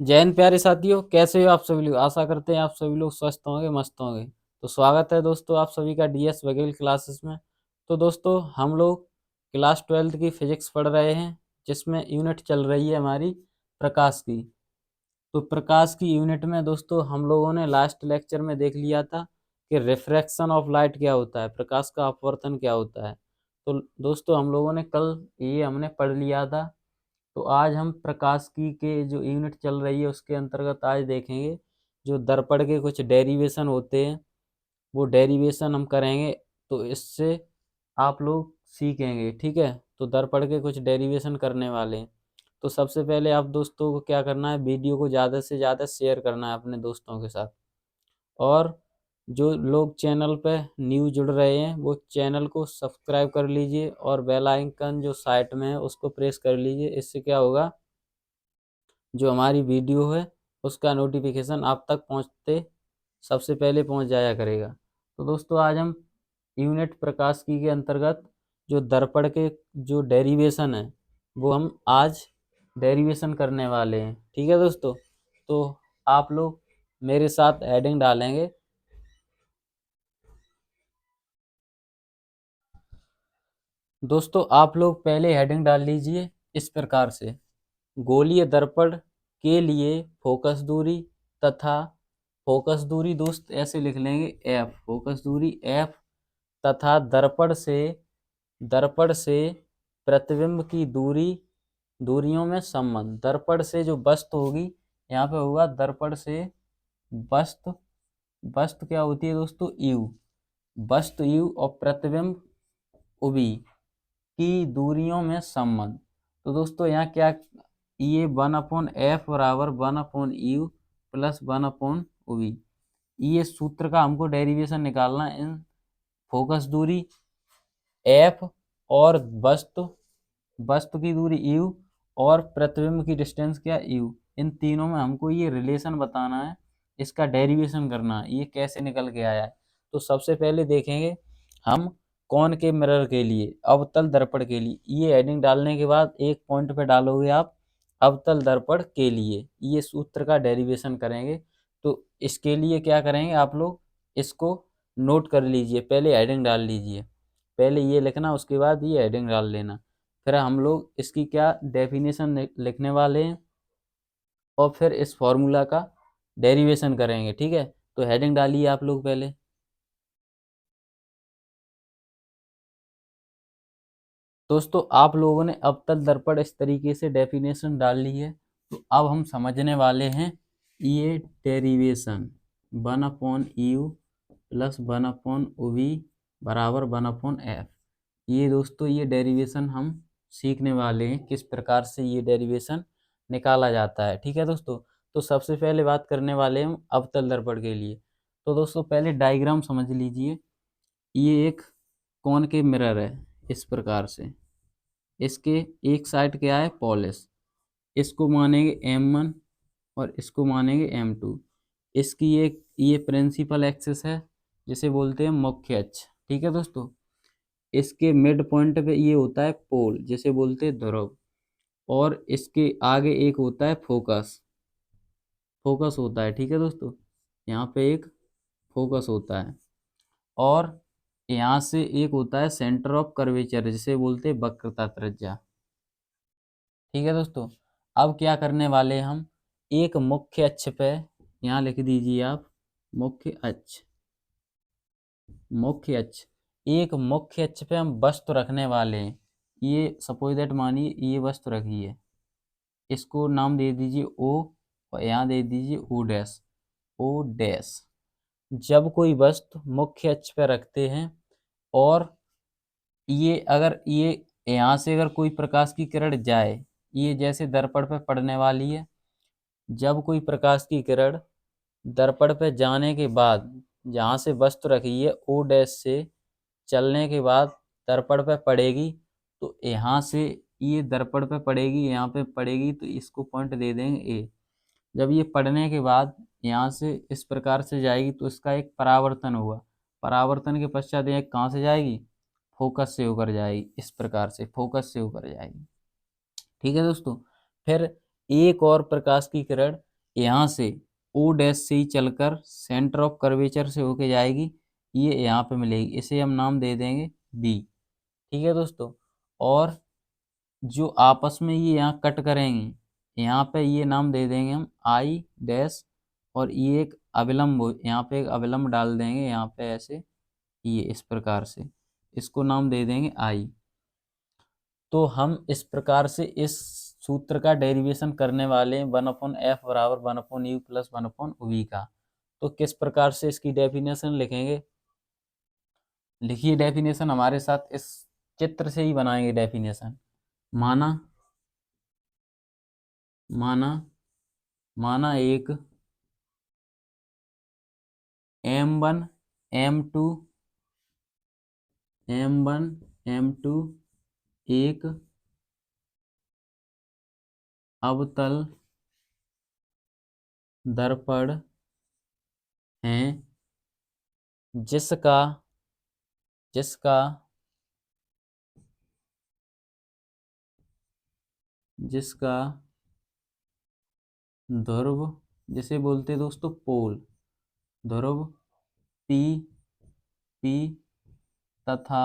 जय हिंद प्यारे साथियों, कैसे हो आप सभी लोग। आशा करते हैं आप सभी लोग स्वस्थ होंगे, मस्त होंगे। तो स्वागत है दोस्तों आप सभी का डीएस बघेल क्लासेस में। तो दोस्तों हम लोग क्लास 12th की फिजिक्स पढ़ रहे हैं, जिसमें यूनिट चल रही है हमारी प्रकाश की। तो प्रकाश की यूनिट में दोस्तों हम लोगों ने लास्ट लेक्चर में देख लिया था कि रिफ्रैक्शन ऑफ लाइट क्या होता है, प्रकाश का अपवर्तन क्या होता है। तो दोस्तों हम लोगों ने कल ये हमने पढ़ लिया था। तो आज हम प्रकाश की के जो यूनिट चल रही है उसके अंतर्गत आज देखेंगे जो दर्पण के कुछ डेरिवेशन होते हैं, वो डेरिवेशन हम करेंगे। तो इससे आप लोग सीखेंगे, ठीक है। तो दर्पण के कुछ डेरिवेशन करने वाले हैं। तो सबसे पहले आप दोस्तों को क्या करना है, वीडियो को ज़्यादा से ज़्यादा शेयर करना है अपने दोस्तों के साथ। और जो लोग चैनल पे न्यू जुड़ रहे हैं वो चैनल को सब्सक्राइब कर लीजिए और बेल आइकन जो साइड में है उसको प्रेस कर लीजिए। इससे क्या होगा, जो हमारी वीडियो है उसका नोटिफिकेशन आप तक पहुंचते सबसे पहले पहुंच जाया करेगा। तो दोस्तों आज हम यूनिट प्रकाश की के अंतर्गत जो दर्पण के जो डेरिवेशन है वो हम आज डेरिवेशन करने वाले हैं, ठीक है दोस्तों। तो आप लोग मेरे साथ हेडिंग डालेंगे। दोस्तों आप लोग पहले हेडिंग डाल लीजिए इस प्रकार से, गोलीय दर्पण के लिए फोकस दूरी तथा फोकस दूरी दोस्त ऐसे लिख लेंगे एफ, फोकस दूरी एफ तथा दर्पण से प्रतिबिंब की दूरियों में संबंध। दर्पण से जो वस्तु होगी, यहाँ पे होगा दर्पण से वस्तु, वस्तु क्या होती है दोस्तों, यू, वस्तु यू और प्रतिबिंब उभी की दूरियों में संबंध। तो दोस्तों यहाँ क्या, ये 1/f बराबर 1/u प्लस 1/v, ये सूत्र का हमको डेरिवेशन निकालना है। इन फोकस दूरी f और वस्तु वस्तु की दूरी u और प्रतिबिंब की डिस्टेंस क्या u, इन तीनों में हमको ये रिलेशन बताना है, इसका डेरिवेशन करना है, ये कैसे निकल के आया है। तो सबसे पहले देखेंगे हम कौन के मिरर के लिए, अवतल दर्पण के लिए। ये हेडिंग डालने के बाद एक पॉइंट पे डालोगे आप अवतल दर्पण के लिए, ये सूत्र का डेरिवेशन करेंगे। तो इसके लिए क्या करेंगे, आप लोग इसको नोट कर लीजिए, पहले हेडिंग डाल लीजिए, पहले ये लिखना उसके बाद ये हेडिंग डाल लेना। फिर हम लोग इसकी क्या डेफिनेशन लिखने वाले हैं और फिर इस फॉर्मूला का डेरिवेशन करेंगे, ठीक है। तो हेडिंग डालिए आप लोग पहले। दोस्तों आप लोगों ने अवतल दर्पण इस तरीके से डेफिनेशन डाल ली है। तो अब हम समझने वाले हैं ये डेरिवेशन 1/u प्लस 1/v बराबर 1/f। ये दोस्तों ये डेरिवेशन हम सीखने वाले हैं किस प्रकार से ये डेरिवेशन निकाला जाता है, ठीक है दोस्तों। तो सबसे पहले बात करने वाले हैं हम अवतल दर्पण के लिए। तो दोस्तों पहले डायग्राम समझ लीजिए। ये एक कोन के मिरर है इस प्रकार से, इसके एक साइड क्या है पॉलिश, इसको मानेंगे M1 और इसको मानेंगे M2। इसकी एक ये प्रिंसिपल एक्सिस है जिसे बोलते हैं मुख्य अक्ष, ठीक है दोस्तों। इसके मिड पॉइंट पे ये होता है पोल जिसे बोलते हैं ध्रुव, और इसके आगे एक होता है फोकस, फोकस होता है, ठीक है दोस्तों। यहाँ पे एक फोकस होता है और यहाँ से एक होता है सेंटर ऑफ कर्वेचर जिसे बोलते हैं वक्रता त्रिज्या, ठीक है दोस्तों। अब क्या करने वाले हैं हम, एक मुख्य अक्ष पे, यहाँ लिख दीजिए आप मुख्य अक्ष, मुख्य अक्ष, एक मुख्य अक्ष पे हम वस्तु रखने वाले हैं। ये सपोज दैट मानिए ये वस्तु रखी है, इसको नाम दे दीजिए ओ और यहाँ दे दीजिए ओ डैश, ओ डैश। जब कोई वस्तु मुख्य अक्ष पे रखते हैं और ये अगर ये यहाँ से अगर कोई प्रकाश की किरण जाए, ये जैसे दर्पण पे पड़ने वाली है, जब कोई प्रकाश की किरण दर्पण पे जाने के बाद जहाँ से वस्तु रखी है ओ डैश से चलने के बाद दर्पण पे पड़ेगी, तो यहाँ से ये दर्पण पे पड़ेगी, यहाँ पे पड़ेगी, तो इसको पॉइंट दे देंगे ए। जब ये पढ़ने के बाद यहाँ से इस प्रकार से जाएगी तो इसका एक परावर्तन हुआ, परावर्तन के पश्चात ये कहाँ से जाएगी, फोकस से होकर जाएगी, इस प्रकार से फोकस से होकर जाएगी, ठीक है दोस्तों। फिर एक और प्रकाश की किरण यहाँ से ओ डैश से ही चलकर सेंटर ऑफ कर्वेचर से होके जाएगी, ये यहाँ पे मिलेगी, इसे हम नाम दे देंगे बी। ठीक है दोस्तों। और जो आपस में ये यहाँ कट करेंगे, यहाँ पे ये नाम दे देंगे हम आई डैश, और ये एक अविलंब यहाँ पे एक अविलंब डाल देंगे यहाँ पे ऐसे, ये इस प्रकार से, इसको नाम दे देंगे आई। तो हम इस प्रकार से इस सूत्र का डेरिवेशन करने वाले हैं 1/f बराबर 1/u प्लस 1/v का। तो किस प्रकार से इसकी डेफिनेशन लिखेंगे, लिखिए डेफिनेशन हमारे साथ, इस चित्र से ही बनाएंगे डेफिनेशन। माना माना माना एक m1 m2 m1 m2 एक अवतल दर्पण है, जिसका जिसका जिसका ध्रुव, जिसे बोलते हैं दोस्तों पोल, ध्रुव पी पी तथा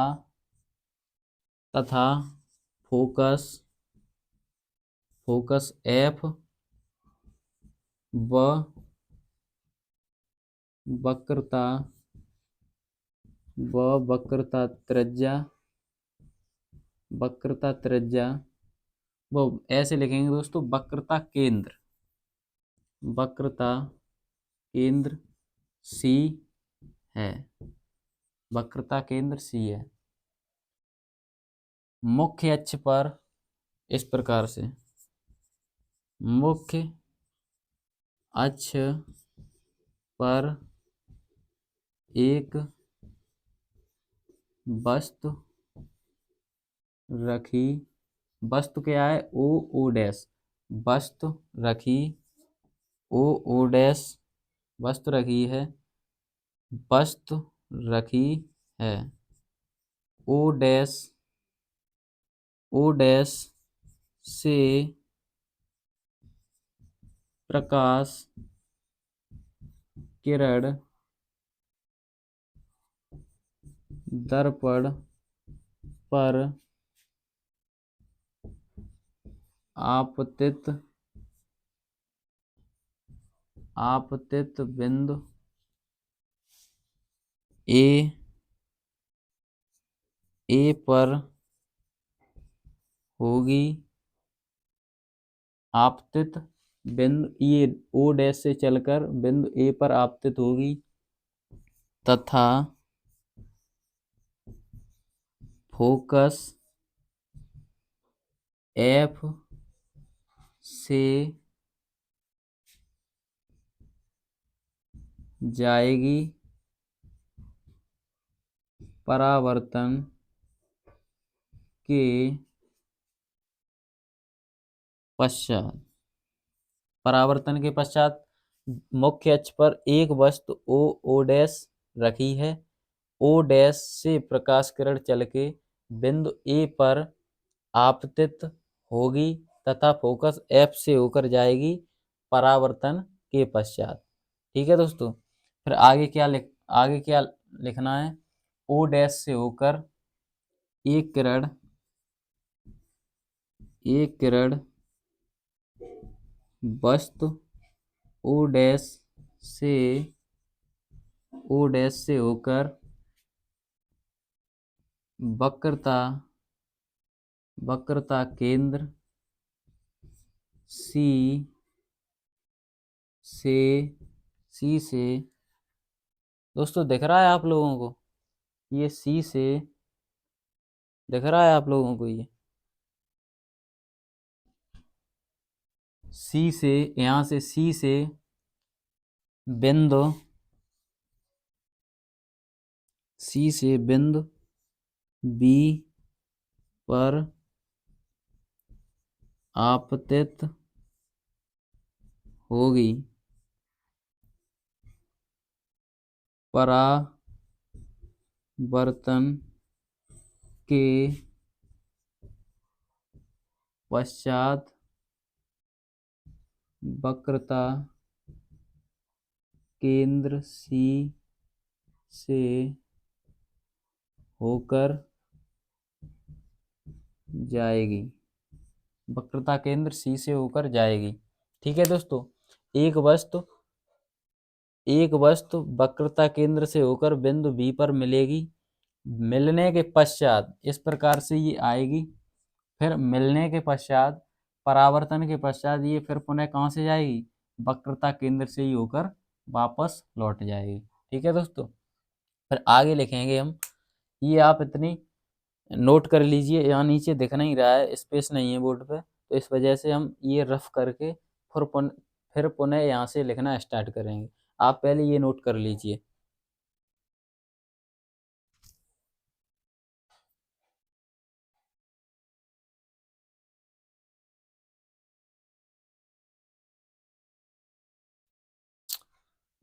तथा फोकस फोकस एफ व वक्रता त्रिज्या वो ऐसे लिखेंगे दोस्तों, वक्रता केंद्र सी है, वक्रता केंद्र सी है। मुख्य अक्ष पर इस प्रकार से, मुख्य अक्ष पर एक वस्तु रखी, वस्तु क्या है, ओ ओ डैश, वस्तु रखी, ओ ओ डैश, वस्तु रखी है, वस्तु रखी है, ओ डैश से प्रकाश किरण दर्पण पर आपतित बिंदु ए पर होगी, आपतित बिंदु ये ओ डैश से चलकर बिंदु ए पर आपतित होगी, तथा फोकस एफ से जाएगी, परावर्तन के पश्चात। परावर्तन के पश्चात मुख्य अक्ष पर एक वस्तु ओ ओ डैश रखी है, ओ डैश से प्रकाश किरण चल के बिंदु ए पर आपतित होगी, तथा फोकस एफ से होकर जाएगी परावर्तन के पश्चात। ठीक है दोस्तों। फिर आगे क्या लिखना है, ओ डैश से होकर एक किरण वस्तु ओ डैश से होकर वक्रता केंद्र सी से दोस्तों दिख रहा है आप लोगों को, ये सी से दिख रहा है आप लोगों को, ये सी से, यहाँ से सी से बिंदु बी पर आपतित होगी, परावर्तन के पश्चात वक्रता केंद्र सी से होकर जाएगी। वक्रता केंद्र सी से होकर जाएगी। ठीक है दोस्तों, एक वस्तु एक वस्तु वक्रता केंद्र से होकर बिंदु बी पर मिलेगी। मिलने के पश्चात इस प्रकार से ये आएगी, फिर मिलने के पश्चात परावर्तन के पश्चात ये फिर पुनः कहाँ से जाएगी, वक्रता केंद्र से ही होकर वापस लौट जाएगी। ठीक है दोस्तों, फिर आगे लिखेंगे हम। ये आप इतनी नोट कर लीजिए, यहाँ नीचे दिख नहीं रहा है, स्पेस नहीं है बोर्ड पे, तो इस वजह से हम ये रफ करके फिर पुनः यहाँ से लिखना स्टार्ट करेंगे। आप पहले ये नोट कर लीजिए।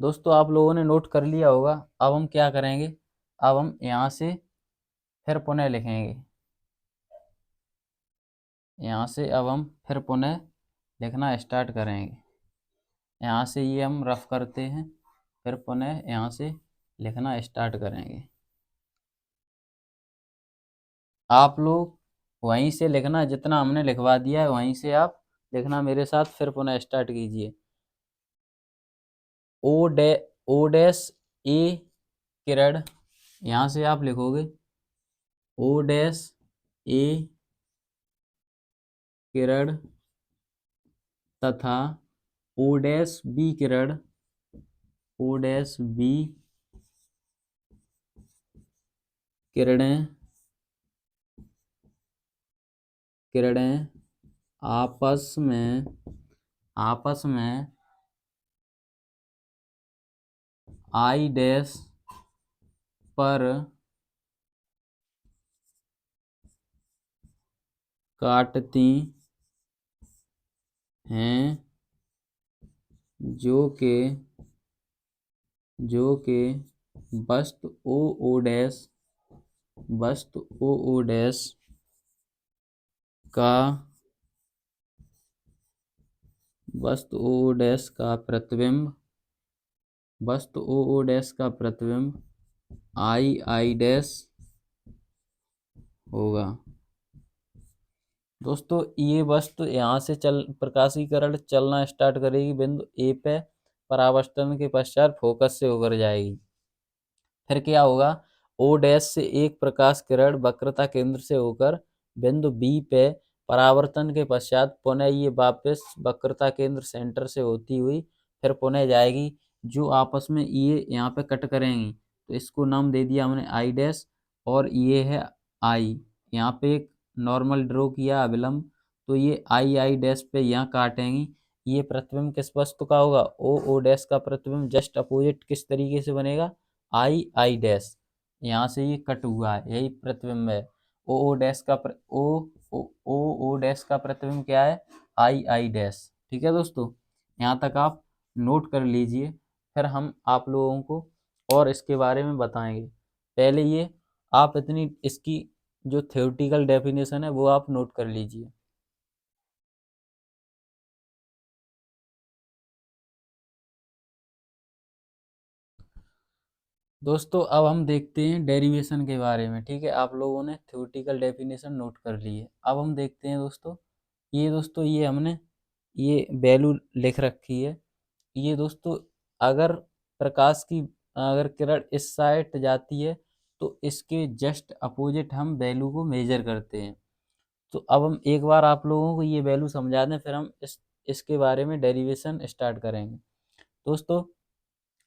दोस्तों आप लोगों ने नोट कर लिया होगा। अब हम क्या करेंगे, अब हम यहाँ से फिर पुनः लिखेंगे। यहाँ से अब हम फिर पुनः लिखना स्टार्ट करेंगे। यहाँ से ये हम रफ करते हैं, फिर पुनः यहाँ से लिखना स्टार्ट करेंगे। आप लोग वहीं से लिखना, जितना हमने लिखवा दिया है वहीं से आप लिखना मेरे साथ, फिर पुनः स्टार्ट कीजिए। ओ डैश ए किरण, यहाँ से आप लिखोगे ओ डैश ए किरण तथा ओ डैश बी किरण, ओ डैश बी किरणें किरणें आपस में आई डैश पर काटती हैं, जो के वस्तु ओ डैश का प्रतिबिंब आई डैश होगा। दोस्तों ये वस्तु यहाँ से प्रकाशीकरण चलना स्टार्ट करेगी, बिंदु ए पे परावर्तन के पश्चात फोकस से होकर जाएगी। फिर क्या होगा, ओ डैश से एक प्रकाश किरण वक्रता केंद्र से होकर बिंदु बी पे परावर्तन के पश्चात पुनः ये वापस वक्रता केंद्र सेंटर से होती हुई फिर पुनः जाएगी, जो आपस में ये यहाँ पे कट करेंगी। तो इसको नाम दे दिया हमने आई डैश, और ये है आई, यहाँ पे एक नॉर्मल ड्रॉ किया अभिलंब, तो ये आई डैश पे यहाँ काटेंगी। ये प्रतिबिंब किस वस्तु का होगा, ओ डैश का प्रतिबिंब जस्ट अपोजिट किस तरीके से बनेगा, आई डैश, यहाँ से ये कट हुआ है, यही प्रतिबिंब है। ओ डैश का ओ डैश का प्रतिबिंब क्या है, आई डैश। ठीक है दोस्तों, यहाँ तक आप नोट कर लीजिए, फिर हम आप लोगों को और इसके बारे में बताएंगे। पहले ये आप इतनी इसकी जो थ्योरेटिकल डेफिनेशन है वो आप नोट कर लीजिए। दोस्तों अब हम देखते हैं डेरिवेशन के बारे में। ठीक है, आप लोगों ने थ्योरेटिकल डेफिनेशन नोट कर ली है, अब हम देखते हैं दोस्तों ये हमने ये वैल्यू लिख रखी है। ये दोस्तों अगर प्रकाश की अगर किरण इस साइड जाती है तो इसके जस्ट अपोजिट हम वैल्यू को मेजर करते हैं। तो अब हम एक बार आप लोगों को ये वैल्यू समझा दें, फिर हम इसके बारे में डेरिवेशन स्टार्ट करेंगे। दोस्तों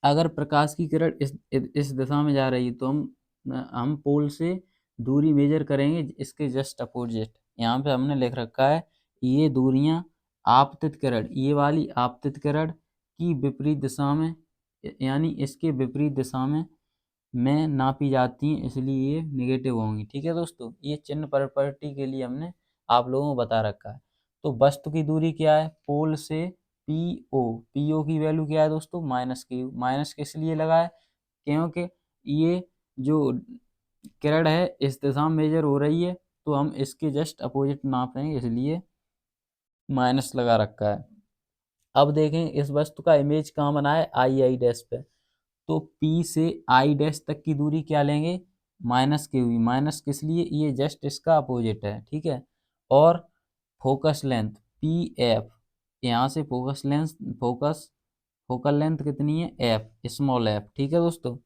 अगर प्रकाश की किरण इस दिशा में जा रही है तो हम पोल से दूरी मेजर करेंगे इसके जस्ट अपोजिट। यहाँ पे हमने लिख रखा है ये दूरियां आपतित किरण, ये वाली आपतित किरण की विपरीत दिशा में, यानी इसके विपरीत दिशा में नापी जाती हैं, इसलिए ये नेगेटिव होंगी। ठीक है दोस्तों, ये चिन्ह प्रॉपर्टी के लिए हमने आप लोगों को बता रखा है। तो वस्तु की दूरी क्या है, पोल से पीओ की वैल्यू क्या है दोस्तों, -Q। माइनस किस लिए लगा है, क्योंकि ये जो किरण है इस दिशा में मेजर हो रही है, तो हम इसके जस्ट अपोजिट नाप रहे हैं, इसलिए माइनस लगा रखा है। अब देखें इस वस्तु का इमेज कहाँ बना है, आई आई डैश पे। तो P से आई डैश तक की दूरी क्या लेंगे, माइनस की हुई। माइनस किस लिए, ये जस्ट इसका अपोजिट है, ठीक है। और फोकस लेंथ पी एफ, यहाँ से फोकल लेंथ कितनी है, एफ, स्मॉल एफ, ठीक है दोस्तों।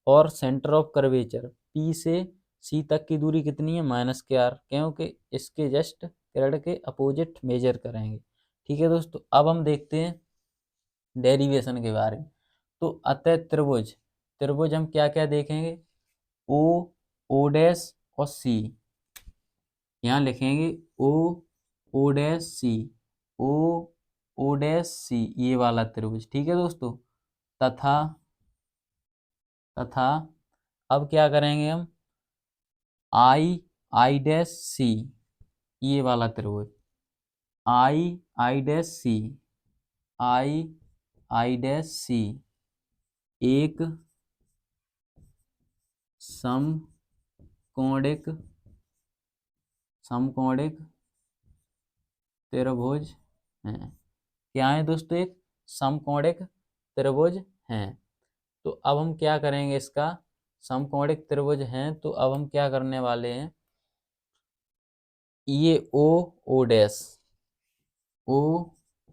और सेंटर ऑफ कर्वेचर पी से सी तक की दूरी कितनी है, माइनस के आर, क्योंकि इसके जस्ट किरण के अपोजिट मेजर करेंगे, ठीक है दोस्तों। अब हम देखते हैं डेरिवेशन के बारे में। तो अतः त्रिभुज, त्रिभुज हम क्या क्या देखेंगे, ओ, ओ डैश और सी, यहाँ लिखेंगे ओ, ओ डैश सी, ओ, ओ डैश सी, ये वाला त्रिभुज, ठीक है दोस्तों। तथा तथा अब क्या करेंगे हम, आई, आई डैश सी, ये वाला त्रिभुज, आई, I dash C, I, I dash C एक समकोणिक समकोणिक त्रिभुज है। क्या है दोस्तों, एक समकोणिक त्रिभुज है। तो अब हम क्या करेंगे, इसका समकोणिक त्रिभुज है तो अब हम क्या करने वाले हैं, ये ओ, ओ डैश, ओ,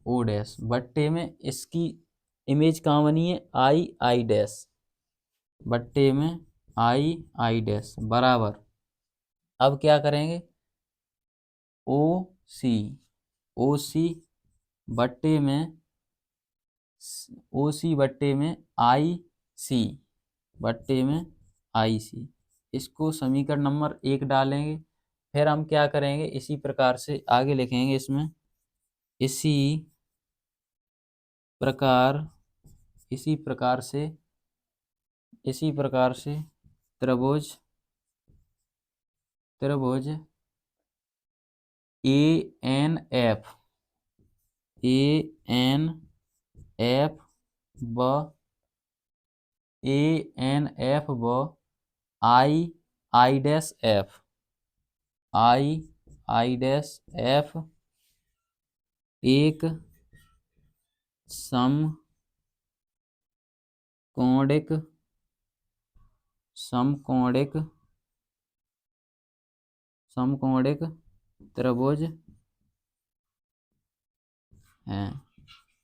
ओ डैश बट्टे में इसकी इमेज कहाँ बनी है, आई आई डैश, बट्टे में आई आई डैश बराबर। अब क्या करेंगे, ओ सी, ओ सी बट्टे में ओ सी बट्टे में आई सी, बट्टे में आई सी, इसको समीकरण नंबर 1 डालेंगे। फिर हम क्या करेंगे, इसी प्रकार से आगे लिखेंगे इसमें, इसी प्रकार इसी प्रकार से इसी प्रकार से त्रिभुज त्रिभुज A N F, A N F व ए एन एफ व I I dash F, I I dash F एक समकोणिक समकोणिक समकोणिक त्रिभुज है,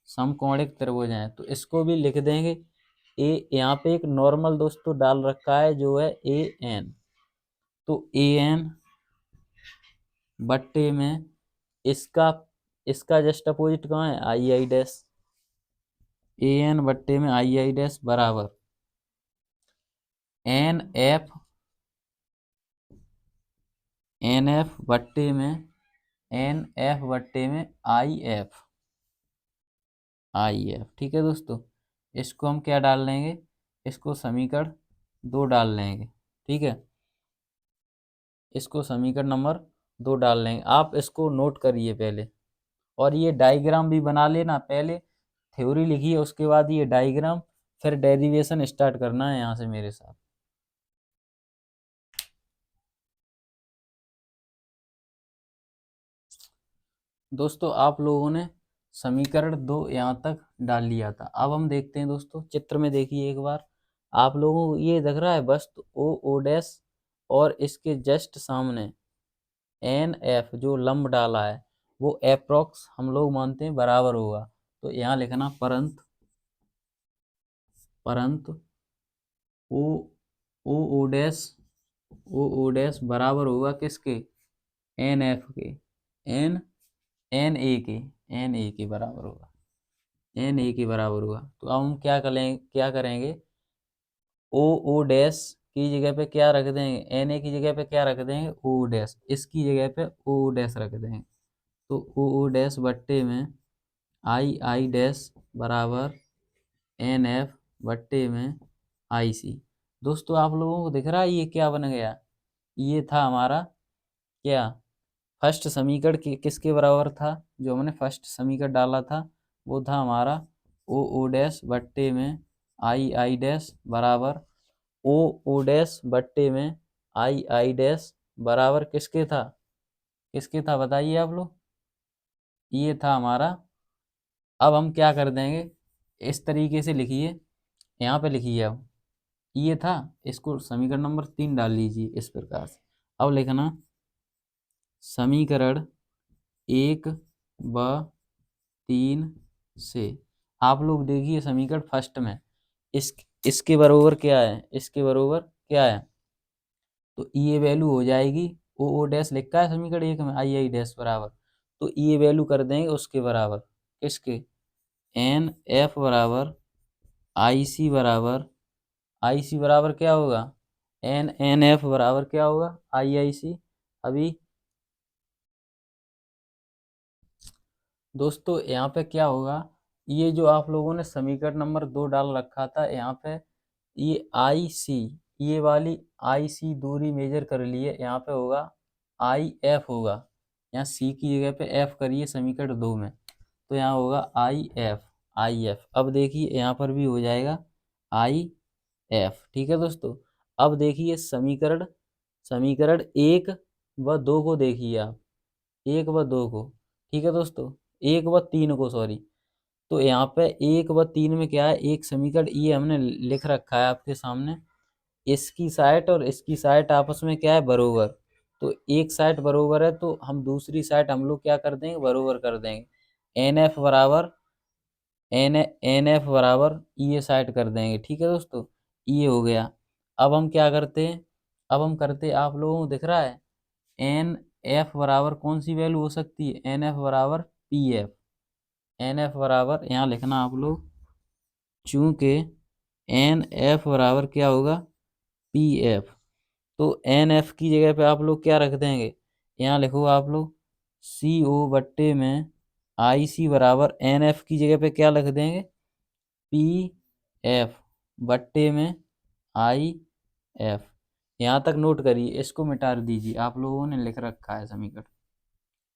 समकोणिक त्रिभुज है। तो इसको भी लिख देंगे ए, यहाँ पे एक नॉर्मल दोस्तों डाल रखा है जो है ए एन, तो ए एन बट्टे में इसका इसका जस्ट अपोजिट कहाँ है, आई आई डैश, ए एन बट्टे में आई आई डैश बराबर एन एफ, एन एफ बट्टे में एन एफ बट्टे में आई एफ, आई एफ, ठीक है दोस्तों। इसको हम क्या डाल लेंगे, इसको समीकरण 2 डाल लेंगे, ठीक है। इसको समीकरण नंबर 2 डाल लेंगे, आप इसको नोट करिए पहले, और ये डायग्राम भी बना लेना, पहले थ्योरी लिखिए उसके बाद ये डायग्राम, फिर डेरिवेशन स्टार्ट करना है यहाँ से मेरे साथ। दोस्तों आप लोगों ने समीकरण 2 यहाँ तक डाल लिया था। अब हम देखते हैं दोस्तों, चित्र में देखिए एक बार, आप लोगों को ये दिख रहा है वस्तु ओ, ओ डैश, और इसके जस्ट सामने एन एफ जो लंब डाला है वो अप्रोक्स हम लोग मानते हैं बराबर होगा। तो यहाँ लिखना परंतु परंतु ओ, ओ, ओ डैश, ओ, ओ डैश बराबर होगा किसके, एन एफ के, एन एन ए के, एन ए के बराबर होगा, एन ए के बराबर होगा। तो अब हम क्या करेंगे, ओ, ओ डैश की जगह पे क्या रख देंगे, एन ए की जगह पे क्या रख देंगे, ओ डैश, इसकी जगह पे ओ डैश रख देंगे। तो ओ, ओ डैश बट्टे में आई आई डैश बराबर एन एफ बट्टे में आई सी। दोस्तों आप लोगों को दिख रहा है ये क्या बन गया, ये था हमारा क्या, फर्स्ट समीकरण किसके बराबर था, जो हमने फर्स्ट समीकरण डाला था वो था हमारा ओ, ओ डैश बट्टे में आई आई डैश बराबर ओ, ओ डैश बट्टे में आई आई डैश बराबर किसके था बताइए आप लोग, ये था हमारा अब हम क्या कर देंगे, इस तरीके से लिखिए, यहाँ पे लिखिए। अब ये था, इसको समीकरण नंबर 3 डाल लीजिए इस प्रकार से। अब लिखना समीकरण 1 व 3 से, आप लोग देखिए समीकरण फर्स्ट में इस इसके बरोबर क्या है, इसके बरोबर क्या है, तो ये वैल्यू हो जाएगी, ओ डैश लिखा है समीकरण 1 में, आई डैश बराबर, तो ये वैल्यू कर देंगे उसके बराबर, किसके, एन एफ बराबर आई सी बराबर, आई सी बराबर क्या होगा, एन एन एफ बराबर क्या होगा, आई सी। अभी दोस्तों यहाँ पे क्या होगा, ये जो आप लोगों ने समीकरण नंबर 2 डाल रखा था यहाँ पे, ये आई सी, ये वाली आई सी दूरी मेजर कर लिए, यहाँ पे होगा आई एफ होगा, यहाँ सी की जगह पे एफ करिए समीकरण 2 में, तो यहाँ होगा आई एफ, आई एफ। अब देखिए यहाँ पर भी हो जाएगा आई एफ, ठीक है दोस्तों। अब देखिए समीकरण समीकरण 1 व 2 को देखिए आप, 1 व 2 को, ठीक है दोस्तों, 1 व 3 को, सॉरी। तो यहाँ पे 1 व 3 में क्या है, एक समीकरण ये हमने लिख रखा है आपके सामने, इसकी साइड और इसकी साइड आपस में क्या है, बरोबर। तो एक साइड बरोबर है तो हम दूसरी साइड हम लोग क्या कर देंगे, बरोबर कर देंगे, एन एफ बराबर एन एफ बराबर ये साइड कर देंगे, ठीक है दोस्तों, ये हो गया। अब हम क्या करते हैं, अब हम करते, आप लोगों को दिख रहा है, एन एफ बराबर कौन सी वैल्यू हो सकती है, एन एफ बराबर पी एफ, एन एफ बराबर यहाँ लिखना आप लोग, चूंकि एन एफ बराबर क्या होगा, पी एफ, तो एन एफ की जगह पे आप लोग क्या रख देंगे, यहाँ लिखो आप लोग सी ओ बट्टे में आई सी बराबर एन एफ की जगह पे क्या लिख देंगे, पी एफ बट्टे में आई एफ। यहाँ तक नोट करिए, इसको मिटा दीजिए, आप लोगों ने लिख रखा है समीकरण,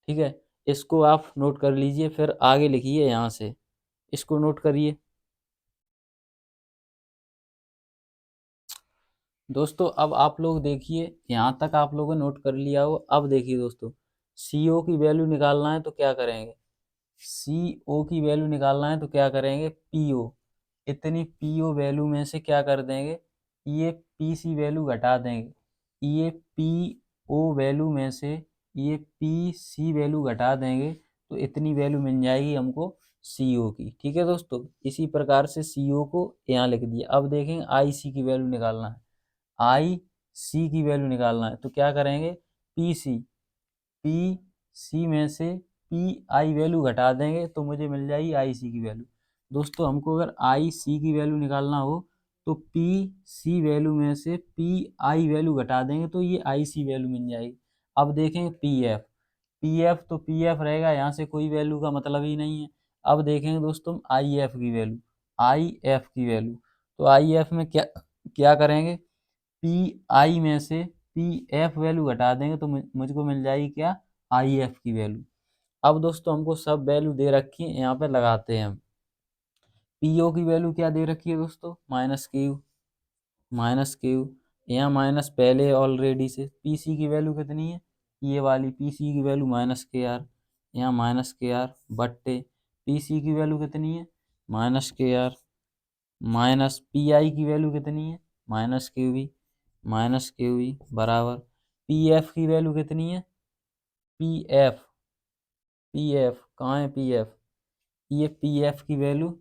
ठीक है, इसको आप नोट कर लीजिए, फिर आगे लिखिए यहाँ से, इसको नोट करिए दोस्तों। अब आप लोग देखिए, यहाँ तक आप लोगों ने नोट कर लिया हो। अब देखिए दोस्तों, सी ओ की वैल्यू निकालना है तो क्या करेंगे, सी ओ की वैल्यू निकालना है तो क्या करेंगे, पी ओ, इतनी पी ओ वैल्यू में से क्या कर देंगे, ये पी सी वैल्यू घटा देंगे, ये पी ओ वैल्यू में से ये पी सी वैल्यू घटा देंगे, तो इतनी वैल्यू मिल जाएगी हमको सी ओ की, ठीक है दोस्तों। इसी प्रकार से सी ओ को यहाँ लिख दिया। अब देखेंगे आई सी की वैल्यू निकालना है, आई सी की वैल्यू निकालना है तो क्या करेंगे, पी सी, पी सी में से पी आई वैल्यू घटा देंगे तो मुझे मिल जाएगी आई सी की वैल्यू। दोस्तों हमको अगर आई सी की वैल्यू निकालना हो तो पी सी वैल्यू में से पी आई वैल्यू घटा देंगे तो ये आई सी वैल्यू मिल जाएगी। अब देखेंगे पी एफ, पी एफ तो पी एफ रहेगा, यहाँ से कोई वैल्यू का मतलब ही नहीं है। अब देखेंगे दोस्तों आई एफ की वैल्यू, आई एफ की वैल्यू, तो आई एफ में क्या क्या करेंगे, पी आई में से पी एफ वैल्यू घटा देंगे तो मुझको मिल जाएगी क्या, आई एफ की वैल्यू। अब दोस्तों हमको सब वैल्यू दे रखी है, यहाँ पे लगाते हैं हम। पी ओ की वैल्यू क्या दे रखी है दोस्तों, माइनस क्यू, माइनस क्यू, यहाँ माइनस पहले ऑलरेडी से। पी सी की वैल्यू कितनी है, ये वाली पी सी की वैल्यू माइनस के आर, यहाँ माइनस के आर बट्टे पी सी की वैल्यू कितनी है, माइनस के आर, माइनस पी आई की वैल्यू कितनी है, minus q B, minus q B बराबर पी एफ की वैल्यू कितनी है, पी एफ, पी एफ कहाँ है, पी एफ, ये पी एफ की वैल्यू,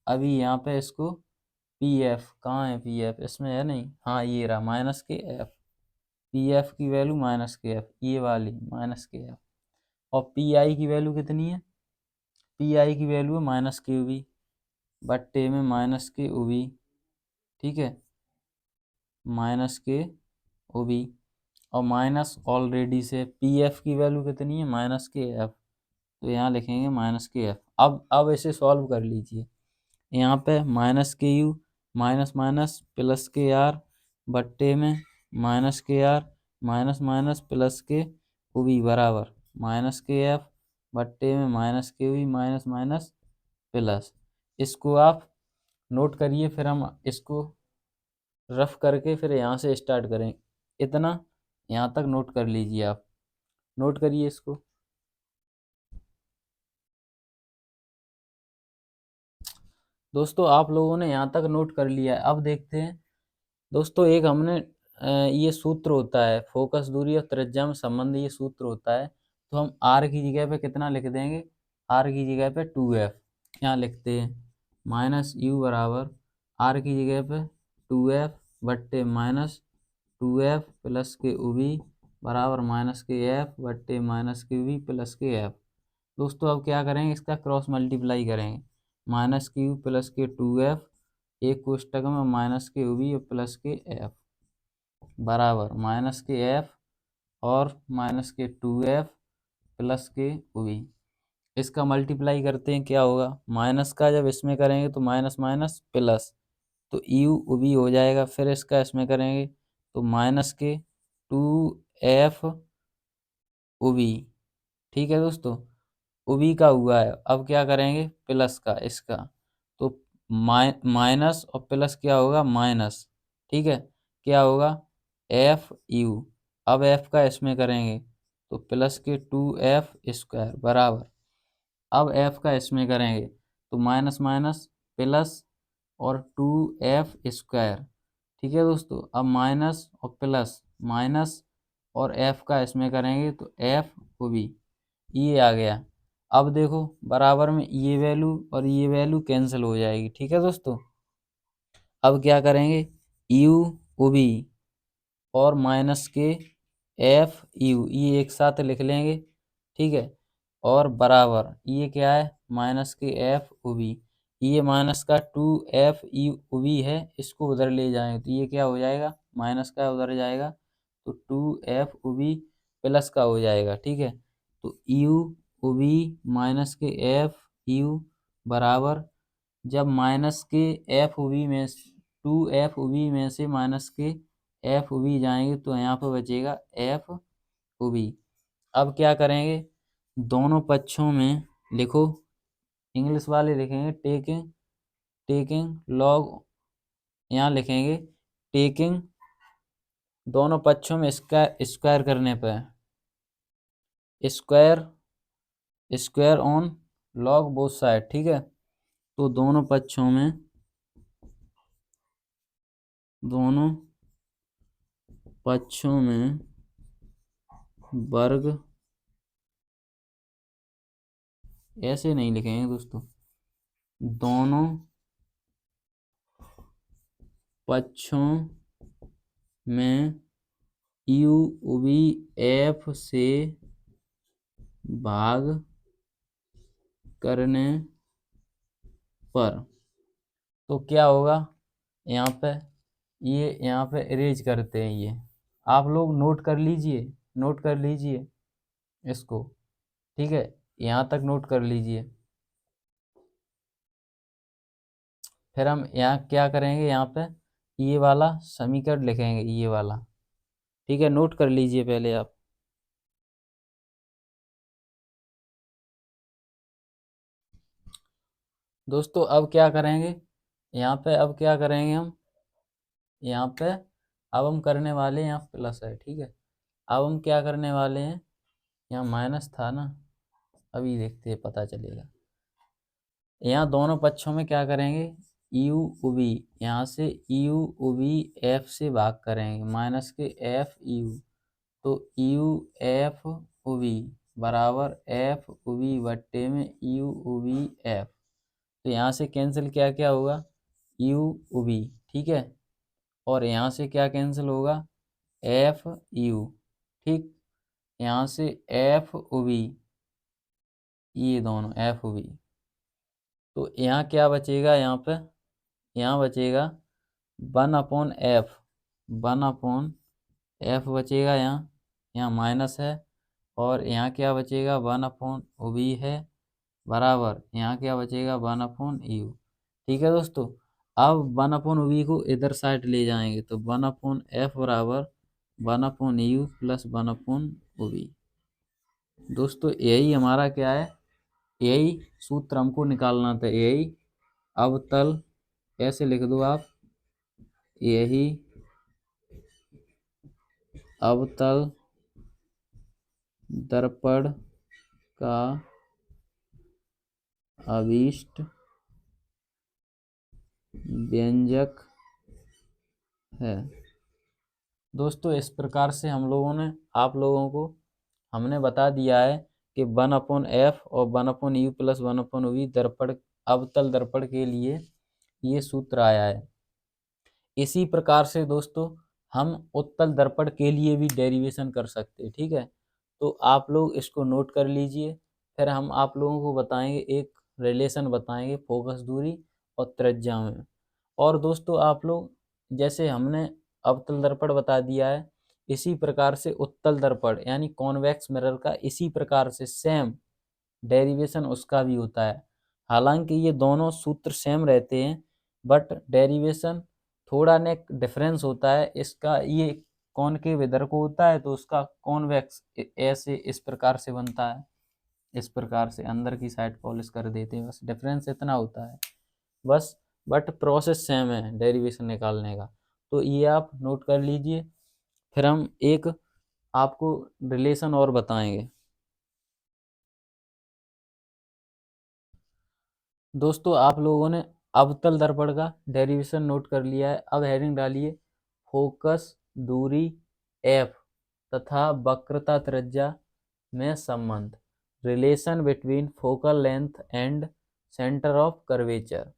अभी यहाँ पे इसको, पी एफ कहाँ है, पी एफ इसमें है नहीं, हाँ ये रहा माइनस के एफ, पी एफ की वैल्यू माइनस के एफ, ये वाली माइनस के एफ। और पी आई की वैल्यू कितनी है, पी आई की वैल्यू है माइनस के बी बट्टे में माइनस के ओ बी, ठीक है, माइनस के ओ बी। और माइनस ऑलरेडी से पी एफ की वैल्यू कितनी है, माइनस के एफ, तो यहाँ लिखेंगे माइनस के एफ। अब इसे सॉल्व कर लीजिए, यहाँ पे माइनस के यू, माइनस माइनस प्लस के आर बट्टे में माइनस के आर, माइनस माइनस प्लस के ओ बी बराबर माइनस के एफ बट्टे में माइनस के वी, माइनस माइनस प्लस। इसको आप नोट करिए, फिर हम इसको रफ करके फिर यहाँ से स्टार्ट करें। इतना यहाँ तक नोट कर लीजिए आप, नोट करिए इसको। दोस्तों आप लोगों ने यहाँ तक नोट कर लिया है। अब देखते हैं दोस्तों, एक हमने ये सूत्र होता है फोकस दूरी और त्रिज्या में संबंध, ये सूत्र होता है। तो हम आर की जगह पे कितना लिख देंगे, आर की जगह पे 2f यहाँ लिखते हैं, माइनस यू बराबर आर की जगह पे 2f बट्टे माइनस 2f प्लस के उवी बराबर माइनस के एफ बट्टे माइनस के वी प्लस के एफ। दोस्तों अब क्या करेंगे, इसका क्रॉस मल्टीप्लाई करेंगे, माइनस क्यू प्लस के 2f एक कोष्टक में माइनस के वी प्लस के एफ बराबर माइनस के एफ और माइनस के 2f प्लस के वी। इसका मल्टीप्लाई करते हैं, क्या होगा, माइनस का जब इसमें करेंगे तो माइनस माइनस प्लस, तो यू वी हो जाएगा। फिर इसका इसमें करेंगे तो माइनस के 2f वी। ठीक है दोस्तों, उबी का हुआ है। अब क्या करेंगे, प्लस का इसका, तो माइनस और प्लस क्या होगा, माइनस। ठीक है, क्या होगा, एफ यू। अब एफ का इसमें करेंगे तो प्लस के 2f स्क्वायर बराबर, अब एफ का इसमें करेंगे तो माइनस माइनस प्लस और 2f स्क्वायर। ठीक है दोस्तों, अब माइनस और प्लस माइनस और एफ का इसमें करेंगे तो एफ को भी, ये आ गया। अब देखो बराबर में ये वैल्यू और ये वैल्यू कैंसिल हो जाएगी। ठीक है दोस्तों, अब क्या करेंगे, यू ओ बी और माइनस के एफ यू, ये एक साथ लिख लेंगे। ठीक है, और बराबर ये क्या है, माइनस के एफ ओ बी, ये माइनस का 2f यू ओ बी है, इसको उधर ले जाएंगे तो ये क्या हो जाएगा, माइनस का उधर जाएगा तो 2f ओ बी प्लस का हो जाएगा। ठीक है, तो यू ओ बी माइनस के एफ यू बराबर, जब माइनस के एफ ओ बी में 2f ओ बी में से माइनस के एफ ओ बी जाएंगे तो यहाँ पर बचेगा एफ ओ बी। अब क्या करेंगे, दोनों पक्षों में लिखो, इंग्लिश वाले लिखेंगे टेकिंग, टेकिंग लॉग, यहाँ लिखेंगे टेकिंग, दोनों पक्षों में इसका स्क्वायर करने पर square, square on log both side. ठीक है, तो दोनों पक्षों में, दोनों पक्षों में वर्ग, ऐसे नहीं लिखेंगे दोस्तों, दोनों पक्षों में यू वी एफ से भाग करने पर, तो क्या होगा, यहाँ पे ये यहाँ पे इरेज करते हैं ये, आप लोग नोट कर लीजिए, नोट कर लीजिए इसको। ठीक है, यहाँ तक नोट कर लीजिए। फिर हम यहाँ क्या करेंगे, यहाँ पे ये वाला समीकरण लिखेंगे, ये वाला। ठीक है, नोट कर लीजिए पहले आप। दोस्तों अब क्या करेंगे, यहाँ पे अब क्या करेंगे हम, यहाँ पे अब हम करने वाले हैं, यहाँ प्लस है। ठीक है, अब हम क्या करने वाले हैं, यहाँ माइनस था ना, अभी देखते हैं पता चलेगा। यहाँ दोनों पक्षों में क्या करेंगे, यू ओ बी, यहाँ से यू ओ बी एफ से भाग करेंगे, माइनस के एफ यू, तो यू एफ ओ बी बराबर एफ ओ बी बट्टे में यू ओ बी एफ। तो यहाँ से कैंसिल क्या क्या होगा, यू ओ बी। ठीक है, और यहाँ से क्या कैंसिल होगा, एफ यू। ठीक, यहाँ से एफ ओ बी, ये दोनों एफ ओ बी, तो यहाँ क्या बचेगा, यहाँ पे यहाँ बचेगा 1/f, 1/f बचेगा यहाँ, यहाँ माइनस है, और यहाँ क्या बचेगा, 1/OB है बराबर, यहाँ क्या बचेगा, 1/U। ठीक है दोस्तों, अब 1/OB को इधर साइड ले जाएंगे तो 1/f बराबर 1/U प्लस 1/OB। दोस्तों यही हमारा क्या है, यही सूत्र हमको निकालना था, यही अवतल, ऐसे लिख दो आप, यही अवतल दर्पण का अभिष्ट व्यंजक है। दोस्तों इस प्रकार से हम लोगों ने आप लोगों को हमने बता दिया है कि 1/f और 1/u प्लस 1/v दर्पण अवतल दर्पण के लिए ये सूत्र आया है। इसी प्रकार से दोस्तों हम उत्तल दर्पण के लिए भी डेरिवेशन कर सकते हैं। ठीक है, तो आप लोग इसको नोट कर लीजिए। फिर हम आप लोगों को बताएंगे, एक रिलेशन बताएंगे फोकस दूरी और त्रिज्या में। और दोस्तों आप लोग, जैसे हमने अवतल दर्पण बता दिया है, इसी प्रकार से उत्तल दर्पण यानी कॉन्वेक्स मिरर का इसी प्रकार से सेम डेरिवेशन उसका भी होता है। हालांकि ये दोनों सूत्र सेम रहते हैं, बट डेरिवेशन थोड़ा ने डिफरेंस होता है। इसका ये कॉनकेव इधर को होता है तो उसका कॉन्वेक्स ऐसे इस प्रकार से बनता है, इस प्रकार से अंदर की साइड पॉलिश कर देते हैं। बस डिफरेंस इतना होता है बस, बट प्रोसेस सेम है डेरिवेशन निकालने का। तो ये आप नोट कर लीजिए। फिर हम एक आपको रिलेशन और बताएंगे। दोस्तों आप लोगों ने अवतल दर्पण का डेरिवेशन नोट कर लिया है। अब हेडिंग डालिए फोकस दूरी एफ तथा वक्रता त्रिज्या में संबंध, relation between focal length and centre of curvature,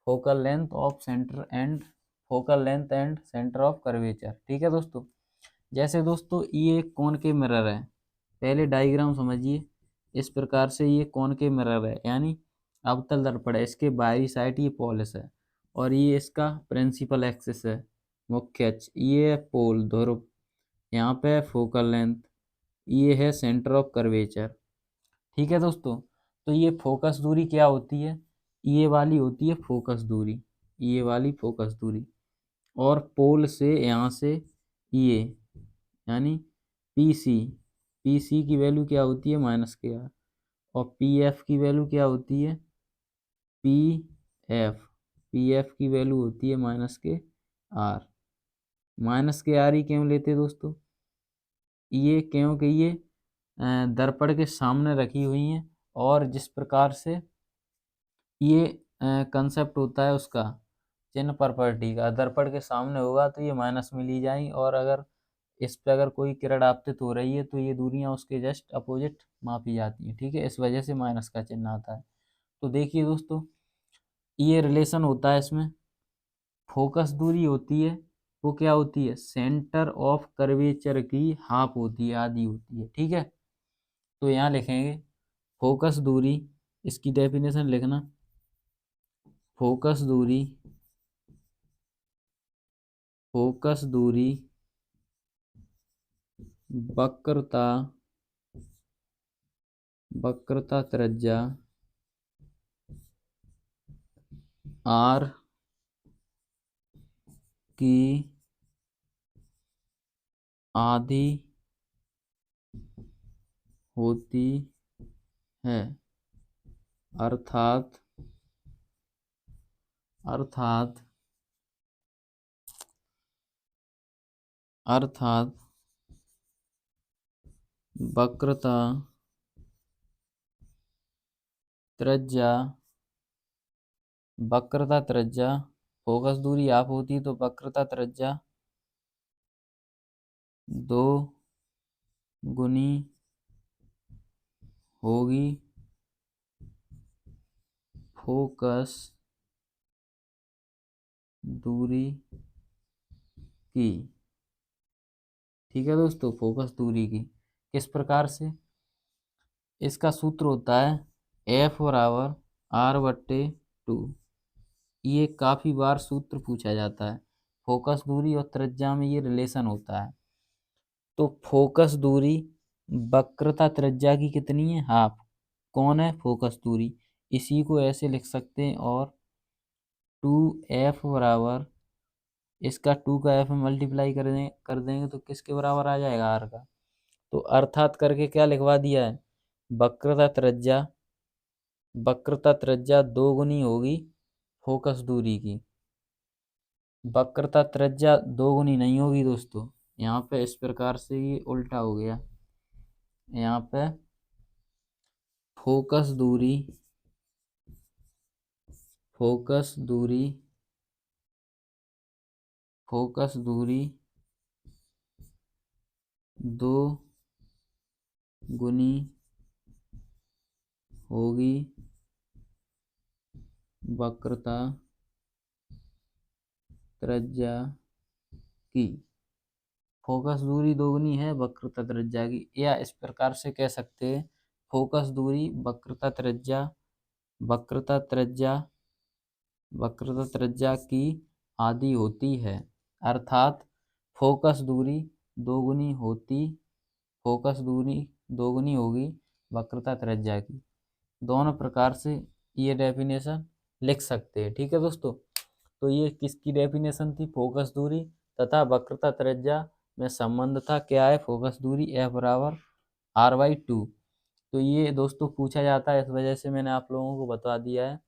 focal length of centre and focal length and centre of curvature. ठीक है दोस्तों, जैसे दोस्तों ये एक कोन के मिरर है, पहले डायग्राम समझिए। इस प्रकार से ये कोन के मिरर है यानी अवतल दर्पण है, इसके बाहरी साइड ये पॉलिश है और ये इसका प्रिंसिपल एक्सिस है, मुख्य अक्ष। ये है पोल ध्रुव, यहाँ पे फोकल लेंथ, ये है सेंटर ऑफ कर्वेचर। ठीक है दोस्तों, तो ये फोकस दूरी क्या होती है, ये वाली होती है फोकस दूरी, ये वाली फोकस दूरी। और पोल से यहाँ से ये यानी पी सी, पी सी की वैल्यू क्या होती है -KR, और पी एफ की वैल्यू क्या होती है पी एफ, पी एफ की वैल्यू होती है -KR। -KR ही क्यों लेते दोस्तों, ये क्योंकि ये दर्पण के सामने रखी हुई हैं और जिस प्रकार से ये कंसेप्ट होता है उसका चिन्ह प्रॉपर्टी का, दर्पण के सामने होगा तो ये माइनस में ली जाएंगी, और अगर इस पे अगर कोई किरण आपतित हो रही है तो ये दूरियां उसके जस्ट अपोजिट मापी जाती हैं। ठीक है, इस वजह से माइनस का चिन्ह आता है। तो देखिए दोस्तों, ये रिलेशन होता है इसमें, फोकस दूरी होती है वो क्या होती है, सेंटर ऑफ कर्वेचर की हाफ होती है, आधी होती है। ठीक है, तो यहाँ लिखेंगे फोकस दूरी, इसकी डेफिनेशन लिखना, फोकस दूरी, फोकस दूरी वक्रता, वक्रता त्रिज्या आर की आधी होती है, अर्थात अर्थात अर्थात वक्रता त्रिज्या, वक्रता त्रिज्या, फोकस दूरी आप होती तो वक्रता त्रिज्या 2 गुनी होगी फोकस दूरी की। ठीक है दोस्तों, फोकस दूरी की किस प्रकार से, इसका सूत्र होता है F=R/2। ये काफी बार सूत्र पूछा जाता है, फोकस दूरी और त्रिज्या में ये रिलेशन होता है। तो फोकस दूरी वक्रता त्रिज्या की कितनी है, हाफ। कौन है, फोकस दूरी। इसी को ऐसे लिख सकते हैं, और 2F बराबर, इसका 2 का F में मल्टीप्लाई कर देंगे तो किसके बराबर आ जाएगा, R का। तो अर्थात करके क्या लिखवा दिया है, वक्रता त्रिज्या, वक्रता त्रिज्या 2 गुनी होगी फोकस दूरी की। वक्रता त्रिज्या 2 गुनी नहीं होगी दोस्तों, यहाँ पे इस प्रकार से ये उल्टा हो गया। यहाँ पे फोकस दूरी, फोकस दूरी फोकस दूरी 2 गुनी होगी वक्रता त्रिज्या की। फोकस दूरी दोगुनी है वक्रता त्रिज्या की, या इस प्रकार से कह सकते हैं फोकस दूरी वक्रता त्रिज्या की आधी होती है। अर्थात फोकस दूरी दोगुनी होगी वक्रता त्रिज्या की। दोनों प्रकार से ये डेफिनेशन लिख सकते हैं। ठीक है दोस्तों, तो ये किसकी डेफिनेशन थी? फोकस दूरी तथा वक्रता त्रिज्या में संबंध था, क्या है? फोकस दूरी F बराबर R/2। तो ये दोस्तों पूछा जाता है, इस वजह से मैंने आप लोगों को बता दिया है।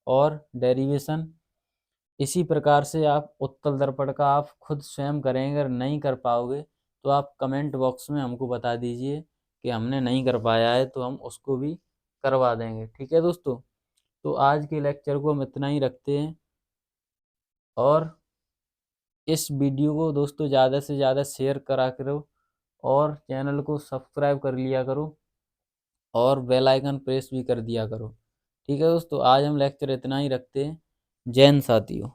और डेरिवेशन इसी प्रकार से आप उत्तल दर्पण का आप खुद स्वयं करेंगे। अगर नहीं कर पाओगे तो आप कमेंट बॉक्स में हमको बता दीजिए कि हमने नहीं कर पाया है, तो हम उसको भी करवा देंगे। ठीक है दोस्तों, तो आज के लेक्चर को हम इतना ही रखते हैं। और इस वीडियो को दोस्तों ज़्यादा से ज़्यादा शेयर करा करो और चैनल को सब्सक्राइब कर लिया करो और बेल आइकन प्रेस भी कर दिया करो। ठीक है दोस्तों, आज हम लेक्चर इतना ही रखते हैं। जय हिंद साथियों।